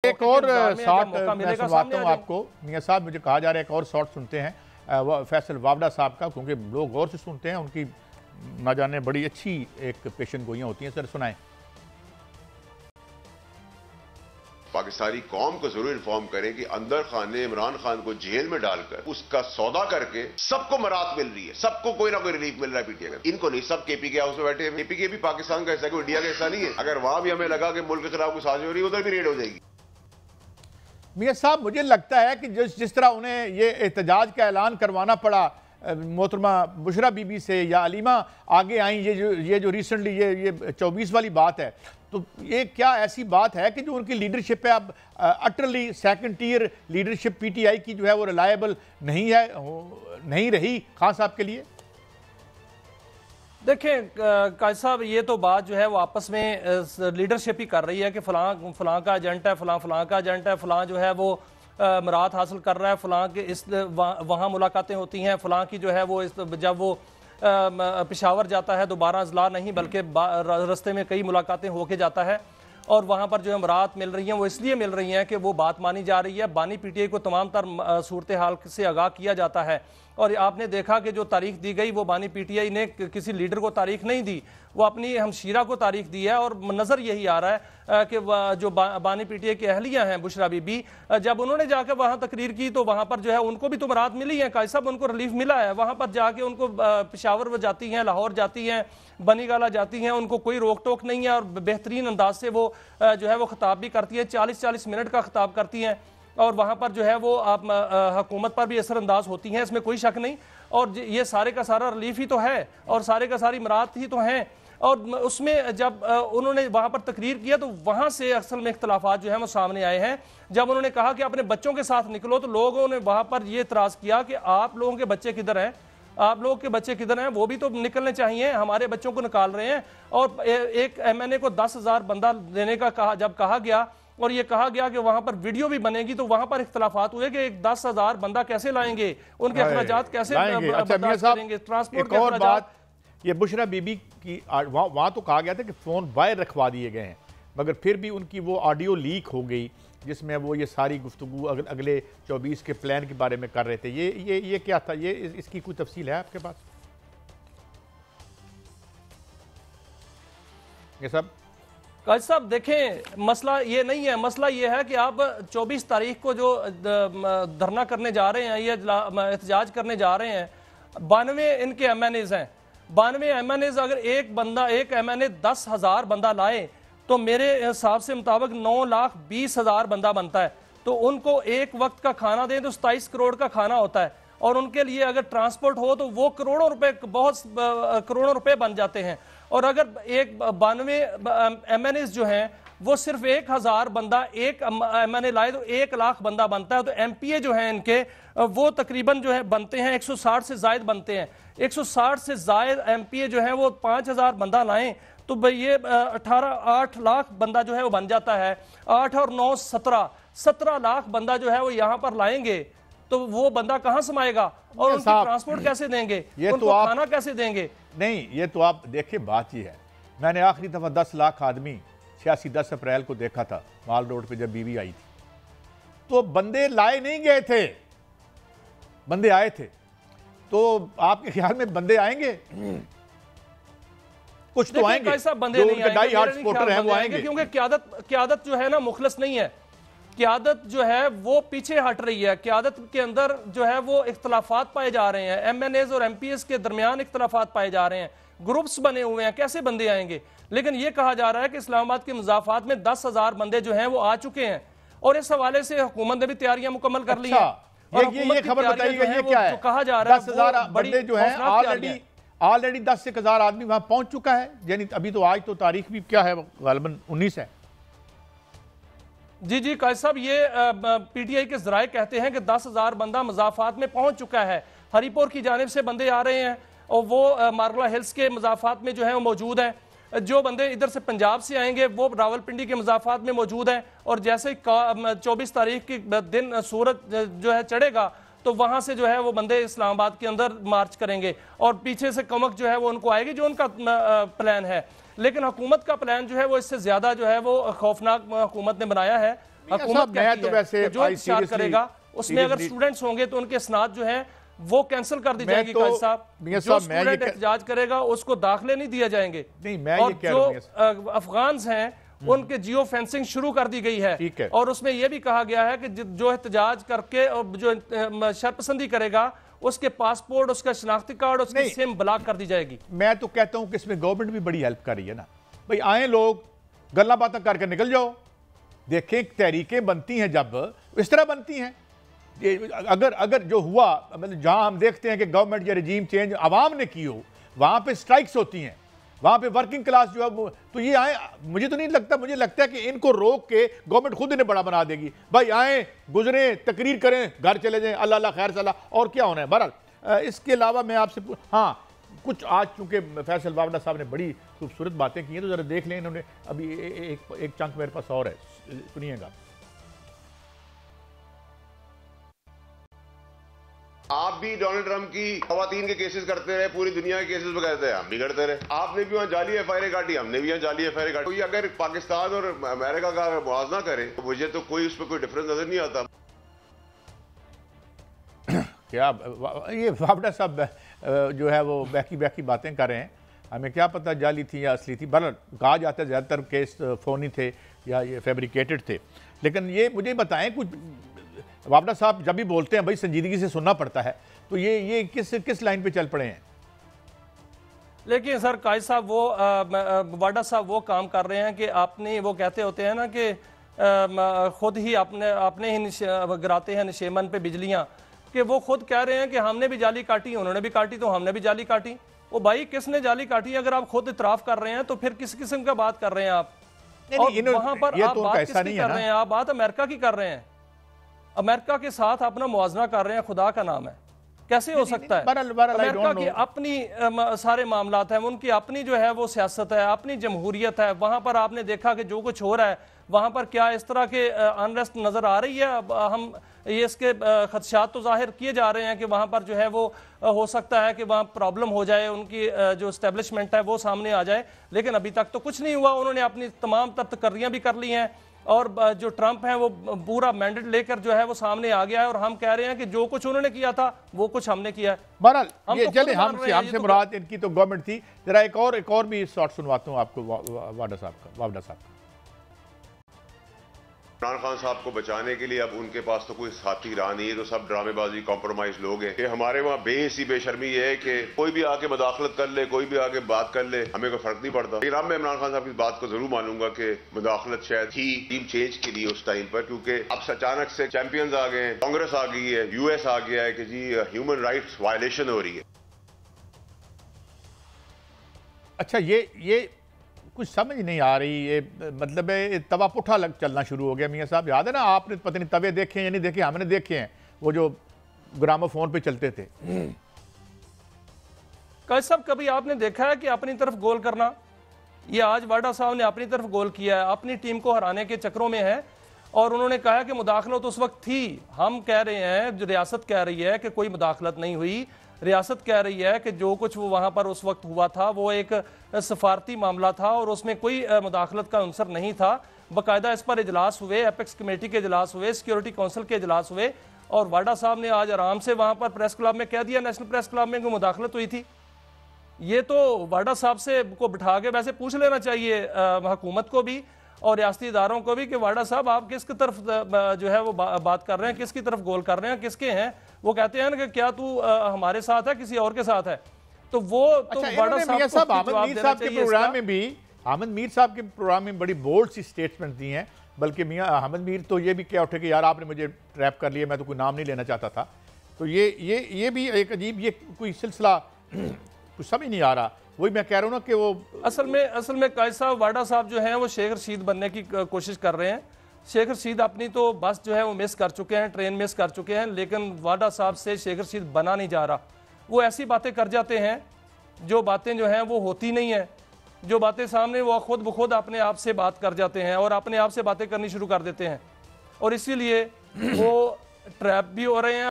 ایک اور شارٹ میں سنواتا ہوں آپ کو میاں صاحب، مجھے کہا جا رہا ہے ایک اور شارٹ سنتے ہیں فیصل وابڈا صاحب کا، کیونکہ لوگ غور سے سنتے ہیں، ان کی نہ جانے بڑی اچھی ایک پیشن گوئیاں ہوتی ہیں. سر سنائیں. پاکستانی قوم کو ضرور انفارم کریں کہ اندر خان نے عمران خان کو جیل میں ڈال کر اس کا سودا کر کے سب کو مراد مل رہی ہے، سب کو کوئی نہ کوئی ریلیف مل رہا ہے پی ٹی آئی کا. ان کو نہیں، سب کے پی کے ہاؤس میں بیٹھے ہیں. کے پی کے بھی پاکستان کا حصہ ہے، کوئی انڈیا کا حصہ نہیں ہے. اگر وہاں بھی ہمیں لگا کہ ملک کے خلاف کچھ سازش ہو رہی ہے، ادھر بھی ریڈ ہو جائے گی. میاں صاحب مجھے لگتا ہے کہ جس طرح انہیں یہ احتجاج کا اعلان کروانا پڑا محترمہ بشرا بی بی سے یا علیمہ آگے آئیں، یہ جو ریسنٹلی یہ 24 والی بات ہے، تو یہ کیا ایسی بات ہے کہ جو ان کی لیڈرشپ ہے اب utterly second tier leadership PTI کی جو ہے وہ ریلائبل نہیں ہے، نہیں رہی خان صاحب کے لیے؟ دیکھیں قائد صاحب، یہ تو بات جو ہے وہ آپس میں لیڈرشپ ہی کر رہی ہے کہ فلاں کا ایجنٹ ہے، فلاں کا ایجنٹ ہے، فلاں جو ہے وہ مراد حاصل کر رہا ہے، فلاں کے وہاں ملاقاتیں ہوتی ہیں، فلاں کی جو ہے وہ جب وہ پشاور جاتا ہے دوبارہ اضلاع نہیں بلکہ رستے میں کئی ملاقاتیں ہو کے جاتا ہے، اور وہاں پر جو امرات مل رہی ہیں وہ اس لیے مل رہی ہیں کہ وہ بات مانی جا رہی ہے. بانی پی ٹی آئی کو تمام تر صورتحال سے آگاہ کیا جاتا ہے، اور آپ نے دیکھا کہ جو تاریخ دی گئی وہ بانی پی ٹی آئی نے کسی لیڈر کو تاریخ نہیں دی، وہ اپنی ہمشیرہ کو تاریخ دی ہے. اور نظر یہی آ رہا ہے کہ جو بانی پی ٹی آئی کے اہلیہ ہیں بشرا بی بی، جب انہوں نے جا کے وہاں تقریر کی تو وہاں پر جو ہے ان کو بھی تو مراد ملی ہیں. قائد صاحب ان کو ریلیف ملا ہے، وہاں پر جا کے ان کو پشاور وہ جاتی ہیں، لاہور جاتی ہیں، بنی گالا جاتی ہیں، ان کو کوئی روک ٹوک نہیں ہے، اور بہترین انداز سے وہ جو ہے وہ خطاب بھی کرتی ہے، 40 منٹ کا خطاب کرتی ہیں، اور وہاں پر جو ہے وہ حکومت پر بھی اثر انداز ہوتی ہیں، اس میں کوئی شک نہیں. اور یہ سارے کا سارا ریلیف ہی تو ہے، اور سارے کا ساری مراد ہی تو ہیں. اور اس میں جب انہوں نے وہاں پر تقریر کیا تو وہاں سے اصل میں اختلافات جو ہیں وہ سامنے آئے ہیں. جب انہوں نے کہا کہ اپنے بچوں کے ساتھ نکلو، تو لوگوں نے وہاں پر یہ اعتراض کیا کہ آپ لوگوں کے بچے کدھر ہیں، آپ لوگ کے بچے کدھر ہیں، وہ بھی تو نکلنے چاہیے، ہمارے بچوں کو نکال رہے ہیں. اور ایک ایم این اے کو 10,000 بندہ دینے کا جب کہا گیا، اور یہ کہا گیا کہ وہاں پر ویڈیو بھی بنے گی، تو وہاں پر اختلافات ہوئے کہ 10,000 بندہ کیسے لائیں گے، ان کے اخراجات کیسے برداشت کریں گے، ٹرانسپورٹ کے اخراجات. یہ بشرا بی بی کی وہاں تو کہا گیا تھا کہ فون باہر رکھوا دیے گئے ہیں، مگر پھر بھی ان کی وہ آڈیو لیک ہو گئی جس میں وہ یہ ساری گفتگو اگلے 24 کے پلان کے بارے میں کر رہے تھے. یہ کیا تھا، یہ اس کی کوئی تفصیل ہے آپ کے پاس؟ یہ سب قائد صاحب دیکھیں، مسئلہ یہ نہیں ہے، مسئلہ یہ ہے کہ آپ 24 تاریخ کو جو دھرنا کرنے جا رہے ہیں، یہ احتجاج کرنے جا رہے ہیں، 92 ان کے ایم این ایز ہیں. 92 ایم این ایز، اگر ایک ایم این اے 10,000 بندہ لائے تو میرے حساب سے مطابق 9,20,000 بندہ بنتا ہے. تو ان کو ایک وقت کا کھانا دیں تو 27 کروڑ کا کھانا ہوتا ہے، اور ان کے لیے اگر ٹرانسپورٹ ہو تو وہ بہت کروڑوں روپے بن جاتے ہیں. اور اگر 92 ایم این ایز جو ہیں وہ صرف 1,000 بندہ ایک ایم این اے لائے تو 1,00,000 بندہ بنتا ہے. تو ایم پی اے جو ہیں ان کے وہ تقریباً جو ہے بنتے ہیں 160 سے زائد بنتے ہیں. 160 سے زائد ایم پی اے جو ہیں وہ 5,000 بندہ لائیں تو یہ 8 لاکھ بندہ جو ہے وہ بن جاتا ہے. 8 اور 9 17 لاکھ بندہ جو ہے وہ یہاں پر لائیں گے تو وہ بندہ کہاں سمائے گا، اور ان کی ٹرانسپورٹ کیسے دیں گے، ان کو کھانا کیسے دیں گے؟ نہیں، یہ تو آپ دیکھیں بات یہ ہے. میں نے آخری دفعہ 10 لاکھ آدمی 10 اپریل کو دیکھا تھا مال روڈ پہ جب بیوی آئی تھی، تو بندے لائے نہیں گئے تھے، بندے آئے تھے. تو آپ کے خیال میں بندے آئیں گے؟ کچھ تو آئیں گے، بندے نہیں آئیں گے کیونکہ قیادت جو ہے نا مخلص نہیں ہے. قیادت جو ہے وہ پیچھے ہٹ رہی ہے. قیادت کے اندر جو ہے وہ اختلافات پائے جا رہے ہیں، ایم این ایز اور ایم پی ایس کے درمیان اختلافات پائے جا رہے ہیں، گروپس بنے ہوئے ہیں، کیسے بندے آئیں گے؟ لیکن یہ کہا جا رہا ہے کہ اسلام آباد کے مضافات میں 10,000 بندے جو ہیں وہ آ چکے ہیں، اور اس حوالے سے حکومت نے بھی تیاریاں مکمل کر لی ہیں. یہ خبر بتائیے گا، یہ کیا ہے؟ کہا جا رہا ہے 10,000 بندے جو ہیں آلریڈی 10,000 آدمی وہاں پہنچ چکا ہے، یعنی ابھی تو آج تو تاریخ بھی کیا ہے، غالباً 19 ہے. جی قائد صاحب، یہ پی ٹی آئی کے ذرائع کہتے ہیں کہ 10,000 بندہ مضافات میں پہنچ چکا ہے. ہری پور کی جانب سے بندے آ رہے ہیں، اور وہ مارگلہ ہلز کے مضافات میں جو ہیں وہ موجود ہیں. جو بندے ادھر سے پنجاب سے آئیں گے وہ راول پنڈی کے مضافات میں موجود ہیں. اور جیسے 24 تاریخ کے دن سورج جو ہے چڑھے گا تو وہاں سے جو ہے وہ بندے اسلام آباد کے اندر مارچ کریں گے، اور پیچھے سے کمک جو ہے وہ ان کو آئے گی، جو ان کا پلان ہے. لیکن حکومت کا پلان جو ہے وہ اس سے زیادہ جو ہے وہ خوفناک حکومت نے بنایا ہے. हुकूमत कहती है कि जो इंतजार करेगा उसमें अगर स्टूडेंट्स होंगे तो उनके स्नात जो है वो कैंसिल कर दी जाएगी। काजी साहब, जो स्टूडेंट एहतजाज करेगा उसको दाखिले नहीं दिए जाएंगे। और जो अफगान हैं उनके जियो फेंसिंग शुरू कर दी गई है और उसमें यह भी कहा गया है कि जो एहतजाज करके जो शरपसंदी करेगा उसके पासपोर्ट, उसका शनाख्ती कार्ड, उसकी सिम ब्लॉक कर दी जाएगी। मैं तो कहता हूं कि इसमें गवर्नमेंट भी बड़ी हेल्प कर रही है ना भाई। आए लोग गल्ला बातें करके निकल जाओ, देखें तहरीकें बनती हैं जब इस तरह बनती हैं। अगर जो हुआ मतलब जहां हम देखते हैं कि गवर्नमेंट या रजीम चेंज आवाम ने की हो, वहां पे स्ट्राइक्स होती हैं, वहां पे वर्किंग क्लास जो है तो ये आए, मुझे तो नहीं लगता, मुझे लगता है कि इनको रोक के गवर्नमेंट खुद इन्हें बड़ा बना देगी। भाई आए, गुजरे, तकरीर करें, घर चले जाएं, अल्लाह अल्लाह खैर सलाह, और क्या होना है। बहरहाल इसके अलावा मैं आपसे हाँ कुछ आज चूंकि फैसल वावड़ा साहब ने बड़ी खूबसूरत बातें की हैं तो जरा देख लें इन्होंने। अभी एक चंक मेरे पास और है, सुनिएगा। आप भी डोनाल्ड ट्रंप की खवातीन के केसेस करते रहे, पूरी दुनिया के केसेस में करते रहे, हम भी करते रहे। आपने भी वहां जाली एफआईआर काटी, हमने भी यहाँ जाली एफआईआर काटी। तो अगर पाकिस्तान और अमेरिका का अगर मुआवजा करे तो मुझे तो कोई उसमें कोई डिफरेंस नजर नहीं आता। क्या ये वावड़ा साहब जो है वो बहकी बातें कर रहे हैं, हमें क्या पता जाली थी या असली थी। बहरहाल कहा जाता है ज़्यादातर केस फ़ोनी थे या ये फैब्रिकेटेड थे। लेकिन ये मुझे बताएं, कुछ वावड़ा साहब जब भी बोलते हैं भाई संजीदगी से सुनना पड़ता है, तो ये किस लाइन पे चल पड़े हैं? लेकिन सर काजी साहब वो वाडा साहब वो काम कर रहे हैं कि आपने वो कहते होते हैं ना कि खुद ही अपने ही गिराते हैं निशेमन पे बिजलियां, कि वो खुद कह रहे हैं कि हमने भी जाली काटी, उन्होंने भी काटी तो हमने भी जाली काटी। वो भाई किसने जाली काटी? अगर आप खुद इतराफ कर रहे हैं तो फिर किस किस्म का बात कर रहे हैं आप? और वहां पर आप बात किसकी कर रहे हैं? आप बात अमेरिका की कर रहे हैं, अमेरिका के साथ अपना मुआवजा कर रहे हैं। खुदा का नाम है, कैसे हो सकता है? अमेरिका की अपनी सारे मामलात हैं, उनकी अपनी जो है वो सियासत है, अपनी जमहूरियत है। वहां पर आपने देखा कि जो कुछ हो रहा है वहां पर क्या इस तरह के अनरेस्ट नजर आ रही है? हम ये इसके खदशात तो जाहिर किए जा रहे हैं कि वहां पर जो है वो हो सकता है कि वहां प्रॉब्लम हो जाए, उनकी जो एस्टेब्लिशमेंट है वो सामने आ जाए। लेकिन अभी तक तो कुछ नहीं हुआ। उन्होंने अपनी तमाम तकर्रियां भी कर ली हैं और जो ट्रंप है वो पूरा मैंडेट लेकर जो है वो सामने आ गया है और हम कह रहे हैं कि जो कुछ उन्होंने किया था वो कुछ हमने किया है। बहरहाल ये चले हमसे मुराद इनकी तो गवर्नमेंट थी। जरा एक और भी शॉट सुनवाता हूँ आपको वावड़ा साहब का। इमरान खान साहब को बचाने के लिए अब उनके पास तो कोई साथी रहा नहीं है, तो सब ड्रामेबाजी कॉम्प्रोमाइज लोग हैं। कि हमारे वहाँ बेहिसी बेशर्मी ये है कि कोई भी आके मदाखलत कर ले, कोई भी आके बात कर ले, हमें कोई फर्क नहीं पड़ता। लेकिन अब मैं इमरान खान साहब की बात को जरूर मानूंगा कि मदाखलत शायद ही टीम चेंज के लिए उस टाइम पर, क्योंकि अब अचानक से चैंपियंस आ गए हैं, कांग्रेस आ गई है, यूएस आ गया है कि जी ह्यूमन राइट्स वायलेशन हो रही है। अच्छा ये कुछ समझ नहीं आ रही, ये मतलब है तवा पुठा चलना शुरू हो गया। मियां साहब याद है ना, आपने पता नहीं तवे देखे या नहीं देखे, हमने देखे हैं वो जो ग्रामोफोन पे चलते थे। काजी साहब कभी आपने देखा है कि अपनी तरफ गोल करना? ये आज वाडा साहब ने अपनी तरफ गोल किया है, अपनी टीम को हराने के चक्रों में है और उन्होंने कहा कि मुदाखलत उस वक्त थी। हम कह रहे हैं, जो रियासत कह रही है कि कोई मुदाखलत नहीं हुई। रियासत कह रही है कि जो कुछ वो वहाँ पर उस वक्त हुआ था वो एक सफारती मामला था और उसमें कोई मुदाखलत का अंसर नहीं था। बाकायदा इस पर इजलास हुए, एपेक्स कमेटी के इजलास हुए, सिक्योरिटी काउंसिल के इजलास हुए और वाडा साहब ने आज आराम से वहाँ पर प्रेस क्लब में कह दिया, नेशनल प्रेस क्लब में कोई मुदाखलत हुई थी। ये तो वाडा साहब से को बिठा के वैसे पूछ लेना चाहिए हुकूमत को भी और रियासती इदारों को भी कि वाडा साहब आप किसकी तरफ जो है वो बात कर रहे हैं, किसकी तरफ गोल कर रहे हैं, किसके हैं? वो कहते हैं ना कि क्या तू हमारे साथ है किसी और के साथ है? तो वो तो वाडा साहब आमिर मीर साहब के प्रोग्राम में भी, आमिर मीर साहब के प्रोग्राम में बड़ी बोल्ड सी स्टेटमेंट दी हैं। बल्कि मियां अहमद मीर तो ये भी क्या उठे कि यार आपने मुझे ट्रैप कर लिया, मैं तो कोई नाम नहीं लेना चाहता था। तो ये भी एक अजीब, ये कोई सिलसिला कुछ समझ नहीं आ रहा। वही मैं कह रहा हूँ ना कि वो असल में काजी साहब वाडा साहब जो हैं वो शेख रशीद बनने की कोशिश कर रहे हैं। शेख रशीद अपनी तो बस जो है वो मिस कर चुके हैं, ट्रेन मिस कर चुके हैं, लेकिन वाडा साहब से शेख रशीद बना नहीं जा रहा। वो ऐसी बातें कर जाते हैं जो बातें जो हैं वो होती नहीं है, जो बातें सामने वो खुद ब खुद अपने आप से बात कर जाते हैं और अपने आप से बातें करनी शुरू कर देते हैं और इसीलिए वो ट्रैप भी हो रहे हैं।